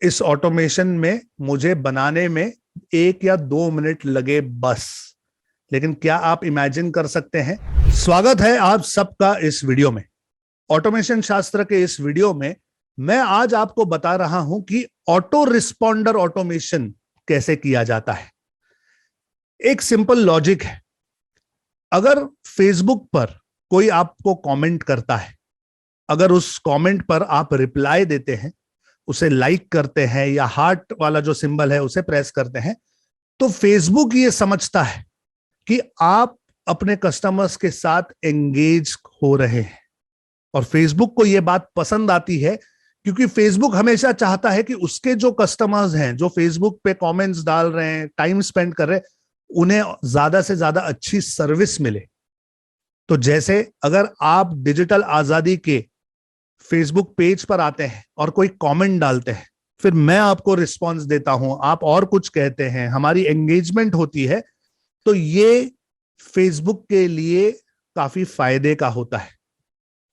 इस ऑटोमेशन में मुझे बनाने में 1 या 2 मिनट लगे बस। लेकिन क्या आप इमेजिन कर सकते हैं? स्वागत है आप सबका इस वीडियो में। ऑटोमेशन शास्त्र के इस वीडियो में मैं आज आपको बता रहा हूं कि ऑटो रिस्पॉन्डर ऑटोमेशन कैसे किया जाता है। एक सिंपल लॉजिक है। अगर फेसबुक पर कोई आपको कमेंट करता है, अगर उस कमेंट पर आप रिप्लाई देते हैं, उसे लाइक करते हैं या हार्ट वाला जो सिंबल है उसे प्रेस करते हैं, तो फेसबुक ये समझता है कि आप अपने कस्टमर्स के साथ एंगेज हो रहे हैं। और फेसबुक को यह बात पसंद आती है क्योंकि फेसबुक हमेशा चाहता है कि उसके जो कस्टमर्स हैं, जो फेसबुक पे कमेंट्स डाल रहे हैं, टाइम स्पेंड कर रहे हैं, उन्हें ज्यादा से ज्यादा अच्छी सर्विस मिले। तो जैसे अगर आप डिजिटल आजादी के फेसबुक पेज पर आते हैं और कोई कमेंट डालते हैं, फिर मैं आपको रिस्पांस देता हूं, आप और कुछ कहते हैं, हमारी एंगेजमेंट होती है, तो ये फेसबुक के लिए काफी फायदे का होता है।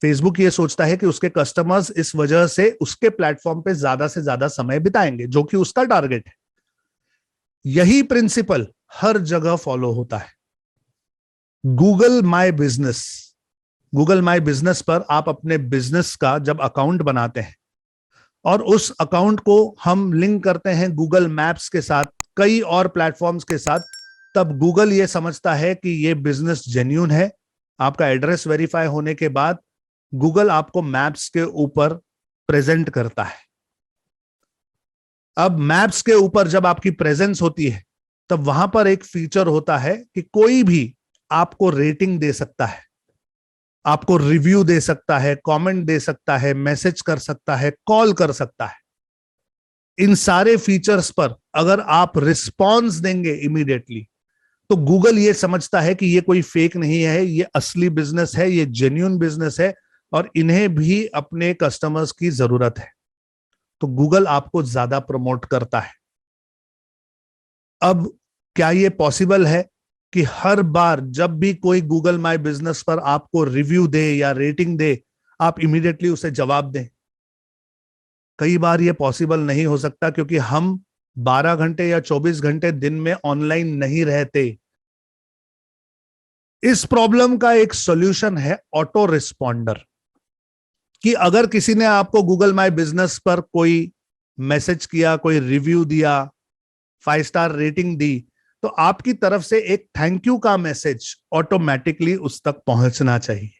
फेसबुक ये सोचता है कि उसके कस्टमर्स इस वजह से उसके प्लेटफॉर्म पे ज्यादा से ज्यादा समय बिताएंगे, जो कि उसका टारगेट है। यही प्रिंसिपल हर जगह फॉलो होता है। गूगल माई बिजनेस पर आप अपने बिजनेस का जब अकाउंट बनाते हैं और उस अकाउंट को हम लिंक करते हैं गूगल मैप्स के साथ, कई और प्लेटफॉर्म्स के साथ, तब गूगल ये समझता है कि ये बिजनेस जेन्युइन है। आपका एड्रेस वेरीफाई होने के बाद गूगल आपको मैप्स के ऊपर प्रेजेंट करता है। अब मैप्स के ऊपर जब आपकी प्रेजेंस होती है, तब वहां पर एक फीचर होता है कि कोई भी आपको रेटिंग दे सकता है, आपको रिव्यू दे सकता है, कमेंट दे सकता है, मैसेज कर सकता है, कॉल कर सकता है। इन सारे फीचर्स पर अगर आप रिस्पॉन्स देंगे इमीडिएटली, तो गूगल ये समझता है कि ये कोई फेक नहीं है, ये असली बिजनेस है, ये जेन्युइन बिजनेस है और इन्हें भी अपने कस्टमर्स की जरूरत है। तो गूगल आपको ज्यादा प्रमोट करता है। अब क्या ये पॉसिबल है कि हर बार जब भी कोई गूगल माई बिजनेस पर आपको रिव्यू दे या रेटिंग दे, आप इमीडिएटली उसे जवाब दें? कई बार यह पॉसिबल नहीं हो सकता क्योंकि हम 12 घंटे या 24 घंटे दिन में ऑनलाइन नहीं रहते। इस प्रॉब्लम का एक सॉल्यूशन है ऑटो रिस्पॉन्डर। कि अगर किसी ने आपको गूगल माई बिजनेस पर कोई मैसेज किया, कोई रिव्यू दिया, 5 स्टार रेटिंग दी, तो आपकी तरफ से एक थैंक यू का मैसेज ऑटोमेटिकली उस तक पहुंचना चाहिए।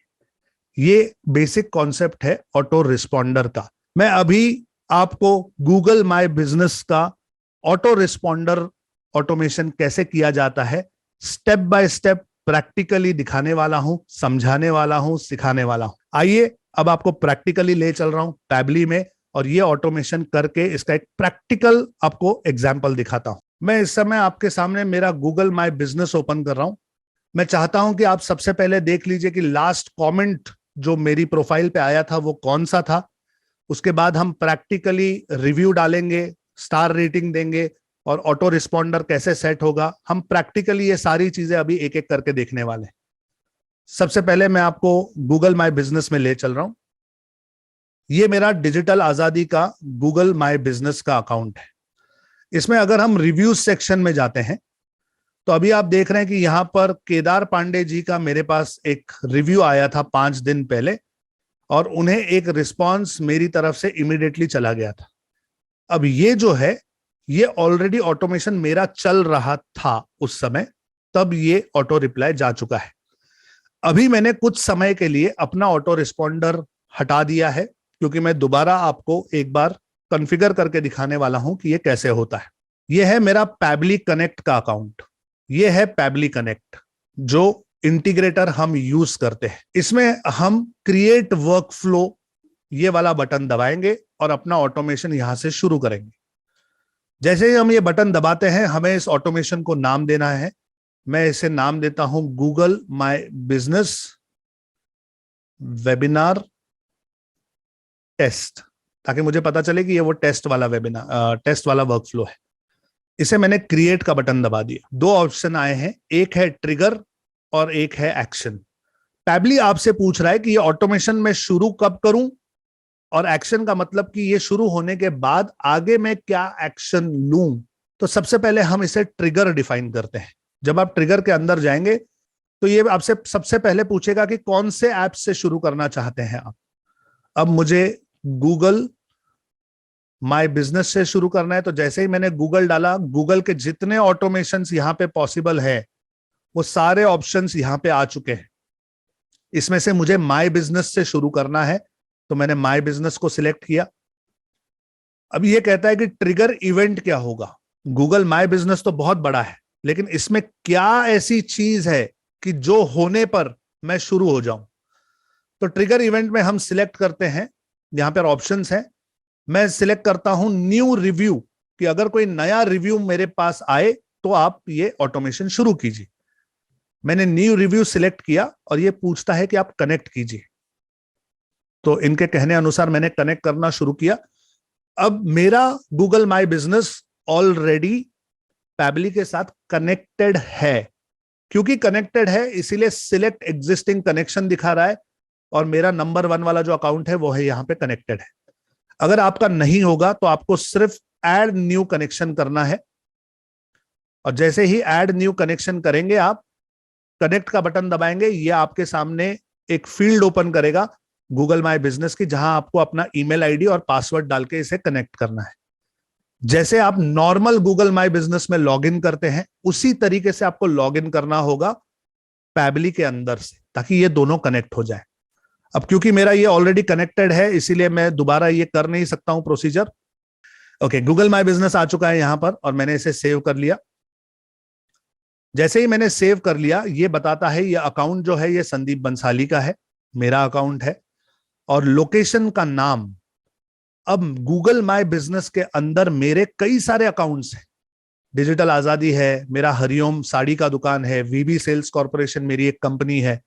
ये बेसिक कॉन्सेप्ट है ऑटो रिस्पॉन्डर का। मैं अभी आपको गूगल माई बिजनेस का ऑटो रिस्पॉन्डर ऑटोमेशन कैसे किया जाता है स्टेप बाय स्टेप प्रैक्टिकली दिखाने वाला हूं, समझाने वाला हूं, सिखाने वाला हूं। आइए अब आपको प्रैक्टिकली ले चल रहा हूं पैबली में और ये ऑटोमेशन करके इसका एक प्रैक्टिकल आपको एग्जांपल दिखाता हूं। मैं इस समय आपके सामने मेरा गूगल माई बिजनेस ओपन कर रहा हूं। मैं चाहता हूं कि आप सबसे पहले देख लीजिए कि लास्ट कमेंट जो मेरी प्रोफाइल पे आया था वो कौन सा था। उसके बाद हम प्रैक्टिकली रिव्यू डालेंगे, स्टार रेटिंग देंगे और ऑटो रिस्पॉन्डर कैसे सेट होगा। हम प्रैक्टिकली ये सारी चीजें अभी एक एक करके देखने वाले हैं। सबसे पहले मैं आपको गूगल माई बिजनेस में ले चल रहा हूं। ये मेरा डिजिटल आजादी का गूगल माई बिजनेस का अकाउंट है। इसमें अगर हम रिव्यूज सेक्शन में जाते हैं तो अभी आप देख रहे हैं कि यहां पर केदार पांडे जी का मेरे पास एक रिव्यू आया था 5 दिन पहले और उन्हें एक रिस्पांस मेरी तरफ से इमीडिएटली चला गया था। अब ये जो है, ये ऑलरेडी ऑटोमेशन मेरा चल रहा था उस समय, तब ये ऑटो रिप्लाई जा चुका है। अभी मैंने कुछ समय के लिए अपना ऑटो रिस्पॉन्डर हटा दिया है क्योंकि मैं दोबारा आपको एक बार कॉन्फ़िगर करके दिखाने वाला हूं कि ये कैसे होता है। ये है मेरा पैबली कनेक्ट का अकाउंट। ये है पैबली कनेक्ट जो इंटीग्रेटर हम यूज करते हैं। इसमें हम क्रिएट वर्कफ्लो ये वाला बटन दबाएंगे और अपना ऑटोमेशन यहां से शुरू करेंगे। जैसे ही हम ये बटन दबाते हैं, हमें इस ऑटोमेशन को नाम देना है। मैं इसे नाम देता हूं Google my business webinar test, ताकि मुझे पता चले कि ये वो टेस्ट वाला वर्कफ्लो है। इसे मैंने क्रिएट का बटन दबा दिया। 2 ऑप्शन आए हैं, एक है ट्रिगर और एक है एक्शन। पैबली आपसे पूछ रहा है कि ये ऑटोमेशन मैं शुरू कब करूं और एक्शन का मतलब कि ये शुरू होने के बाद आगे मैं क्या एक्शन लूं। तो सबसे पहले हम इसे ट्रिगर डिफाइन करते हैं। जब आप ट्रिगर के अंदर जाएंगे तो ये आपसे सबसे पहले पूछेगा कि कौन से ऐप से शुरू करना चाहते हैं आप। अब मुझे गूगल माय बिजनेस से शुरू करना है, तो जैसे ही मैंने गूगल डाला, गूगल के जितने ऑटोमेशंस यहां पे पॉसिबल है वो सारे ऑप्शंस यहां पे आ चुके हैं। इसमें से मुझे माय बिजनेस से शुरू करना है, तो मैंने माय बिजनेस को सिलेक्ट किया। अब ये कहता है कि ट्रिगर इवेंट क्या होगा। गूगल माय बिजनेस तो बहुत बड़ा है, लेकिन इसमें क्या ऐसी चीज है कि जो होने पर मैं शुरू हो जाऊं। तो ट्रिगर इवेंट में हम सिलेक्ट करते हैं, यहां पर ऑप्शंस हैं। मैं सिलेक्ट करता हूं न्यू रिव्यू, कि अगर कोई नया रिव्यू मेरे पास आए तो आप ये ऑटोमेशन शुरू कीजिए। मैंने न्यू रिव्यू सिलेक्ट किया और ये पूछता है कि आप कनेक्ट कीजिए। तो इनके कहने अनुसार मैंने कनेक्ट करना शुरू किया। अब मेरा Google my business already Pabbly के साथ कनेक्टेड है। क्योंकि कनेक्टेड है इसीलिए सिलेक्ट एग्जिस्टिंग कनेक्शन दिखा रहा है, और मेरा नंबर 1 वाला जो अकाउंट है वो है यहां पे कनेक्टेड है। अगर आपका नहीं होगा तो आपको सिर्फ ऐड न्यू कनेक्शन करना है, और जैसे ही ऐड न्यू कनेक्शन करेंगे आप कनेक्ट का बटन दबाएंगे, ये आपके सामने एक फील्ड ओपन करेगा गूगल माय बिजनेस की, जहां आपको अपना ईमेल आईडी और पासवर्ड डाल के इसे कनेक्ट करना है। जैसे आप नॉर्मल गूगल माय बिजनेस में लॉगिन करते हैं उसी तरीके से आपको लॉगिन करना होगा पैबली के अंदर से, ताकि ये दोनों कनेक्ट हो जाए। अब क्योंकि मेरा ये ऑलरेडी कनेक्टेड है इसीलिए मैं दोबारा ये कर नहीं सकता हूं procedure. Okay, Google my business आ चुका है यहां पर और मैंने इसे सेव कर लिया। जैसे ही मैंने सेव कर लिया ये बताता है ये अकाउंट जो है ये संदीप बंसाली का है, मेरा अकाउंट है। और लोकेशन का नाम, अब गूगल माय बिजनेस के अंदर मेरे कई सारे अकाउंट्स हैं। डिजिटल आजादी है, मेरा हरिओम साड़ी का दुकान है, वीबी सेल्स कॉर्पोरेशन मेरी एक कंपनी है,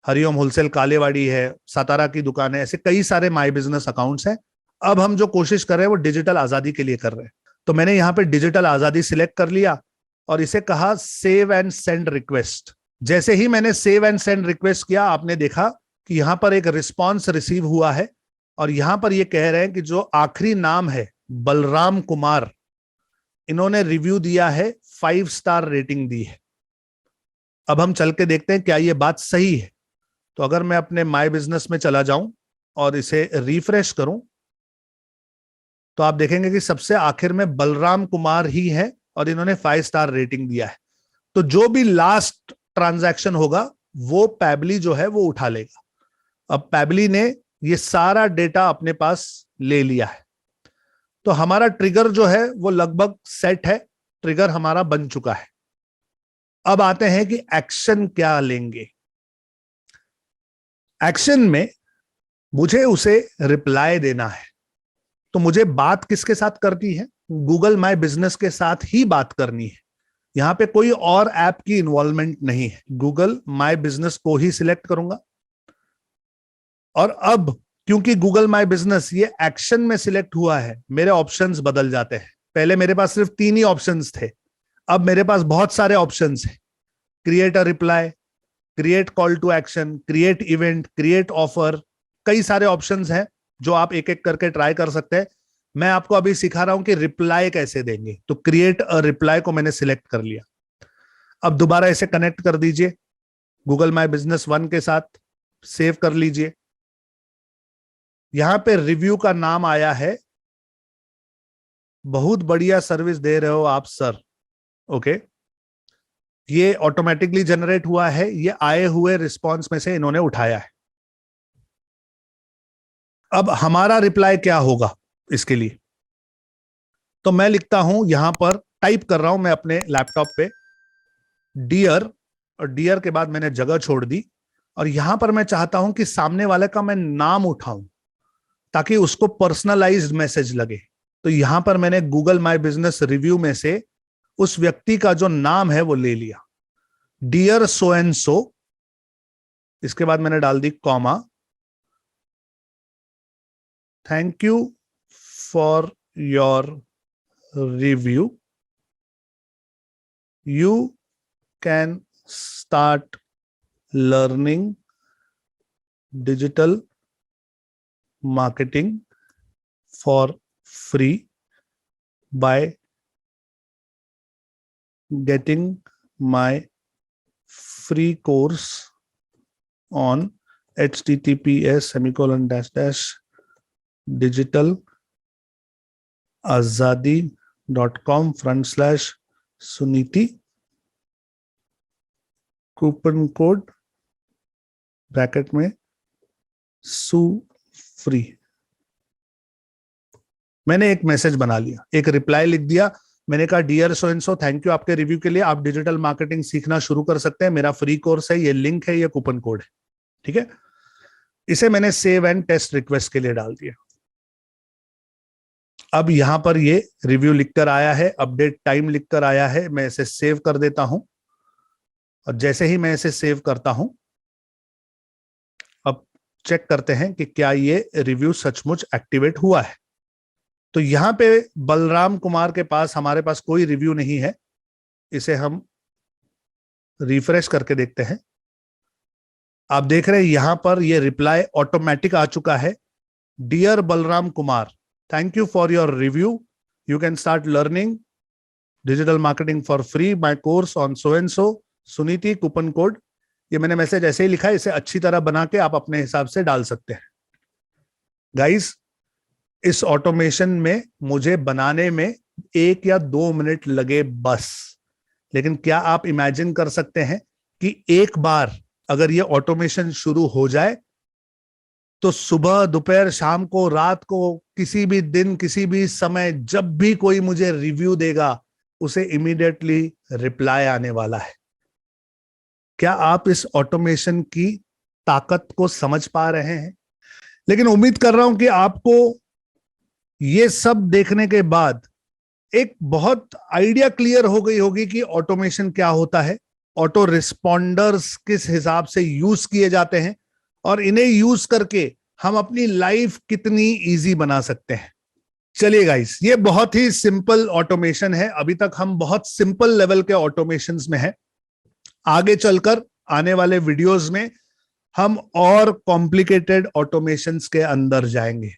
हरिओम होलसेल कालेवाड़ी है, सातारा की दुकान है, ऐसे कई सारे माय बिजनेस अकाउंट्स हैं। अब हम जो कोशिश कर रहे हैं वो डिजिटल आजादी के लिए कर रहे हैं। तो मैंने यहां पे डिजिटल आजादी सिलेक्ट कर लिया और इसे कहा सेव एंड सेंड रिक्वेस्ट। जैसे ही मैंने सेव एंड सेंड रिक्वेस्ट किया आपने देखा कि यहां पर एक रिस्पॉन्स रिसीव हुआ है, और यहां पर ये कह रहे हैं कि जो आखिरी नाम है बलराम कुमार, इन्होंने रिव्यू दिया है, 5 स्टार रेटिंग दी है। अब हम चल के देखते हैं क्या ये बात सही है। तो अगर मैं अपने माय बिजनेस में चला जाऊं और इसे रिफ्रेश करूं तो आप देखेंगे कि सबसे आखिर में बलराम कुमार ही है और इन्होंने 5 स्टार रेटिंग दिया है। तो जो भी लास्ट ट्रांजैक्शन होगा वो पैबली जो है वो उठा लेगा। अब पैबली ने ये सारा डेटा अपने पास ले लिया है, तो हमारा ट्रिगर जो है वो लगभग सेट है, ट्रिगर हमारा बन चुका है। अब आते हैं कि एक्शन क्या लेंगे। एक्शन में मुझे उसे रिप्लाई देना है, तो मुझे बात किसके साथ करनी है, गूगल माय बिजनेस के साथ ही बात करनी है। यहां पे कोई और ऐप की इन्वॉल्वमेंट नहीं है, गूगल माय बिजनेस को ही सिलेक्ट करूंगा। और अब क्योंकि गूगल माय बिजनेस ये एक्शन में सिलेक्ट हुआ है, मेरे ऑप्शंस बदल जाते हैं। पहले मेरे पास सिर्फ 3 ही ऑप्शंस थे, अब मेरे पास बहुत सारे ऑप्शंस हैं। Create a reply, create call to action, create event, create offer, कई सारे ऑप्शंस हैं जो आप एक एक करके ट्राई कर सकते हैं। मैं आपको अभी सिखा रहा हूं कि रिप्लाई कैसे देंगे। तो क्रिएट अ रिप्लाई को मैंने सिलेक्ट कर लिया। अब दोबारा इसे कनेक्ट कर दीजिए गूगल माय बिजनेस 1 के साथ, सेव कर लीजिए। यहां पे रिव्यू का नाम आया है, बहुत बढ़िया सर्विस दे रहे हो आप सर। ओके, ये ऑटोमेटिकली जनरेट हुआ है, ये आए हुए रिस्पॉन्स में से इन्होंने उठाया है। अब हमारा रिप्लाई क्या होगा इसके लिए, तो मैं लिखता हूं, यहां पर टाइप कर रहा हूं मैं अपने लैपटॉप पे डियर, और डियर के बाद मैंने जगह छोड़ दी, और यहां पर मैं चाहता हूं कि सामने वाले का मैं नाम उठाऊं ताकि उसको पर्सनलाइज्ड मैसेज लगे। तो यहां पर मैंने गूगल माय बिजनेस रिव्यू में से उस व्यक्ति का जो नाम है वो ले लिया, डियर सो एंड सो। इसके बाद मैंने डाल दी comma, thank you for your review, you can start learning digital marketing for free by getting my free course on https://digitalazadi.com/Suniti, coupon code bracket में सु फ्री। मैंने एक मैसेज बना लिया, एक रिप्लाई लिख दिया। मैंने कहा dear so and so, thank you आपके रिव्यू के लिए। आप डिजिटल मार्केटिंग सीखना शुरू कर सकते हैं। मेरा फ्री कोर्स है, ये लिंक है, ये कूपन कोड है। ठीक है, इसे मैंने सेव एंड टेस्ट रिक्वेस्ट के लिए डाल दिया। अब यहां पर ये रिव्यू लिखकर आया है, अपडेट टाइम लिखकर आया है। मैं इसे सेव कर देता हूं और जैसे ही मैं इसे सेव करता हूं, अब चेक करते हैं कि क्या ये रिव्यू सचमुच एक्टिवेट हुआ है। तो यहां पे बलराम कुमार के पास, हमारे पास कोई रिव्यू नहीं है। इसे हम रिफ्रेश करके देखते हैं। आप देख रहे हैं यहां पर ये रिप्लाई ऑटोमेटिक आ चुका है। Dear Balram Kumar, thank you for your review. You can start learning digital marketing for free, my course on so and so, Suniti, coupon code. ये मैंने मैसेज ऐसे ही लिखा है, इसे अच्छी तरह बना के आप अपने हिसाब से डाल सकते हैं। गाइस, इस ऑटोमेशन में मुझे बनाने में 1 या 2 मिनट लगे बस। लेकिन क्या आप इमेजिन कर सकते हैं कि एक बार अगर ये ऑटोमेशन शुरू हो जाए तो सुबह, दोपहर, शाम को, रात को, किसी भी दिन, किसी भी समय, जब भी कोई मुझे रिव्यू देगा उसे इमीडिएटली रिप्लाई आने वाला है। क्या आप इस ऑटोमेशन की ताकत को समझ पा रहे हैं? लेकिन उम्मीद कर रहा हूं कि आपको ये सब देखने के बाद एक बहुत आइडिया क्लियर हो गई होगी कि ऑटोमेशन क्या होता है, ऑटो रिस्पॉन्डर्स किस हिसाब से यूज किए जाते हैं और इन्हें यूज करके हम अपनी लाइफ कितनी इजी बना सकते हैं। चलिए गाइस, ये बहुत ही सिंपल ऑटोमेशन है। अभी तक हम बहुत सिंपल लेवल के ऑटोमेशंस में हैं। आगे चलकर आने वाले वीडियोस में हम और कॉम्प्लिकेटेड ऑटोमेशंस के अंदर जाएंगे।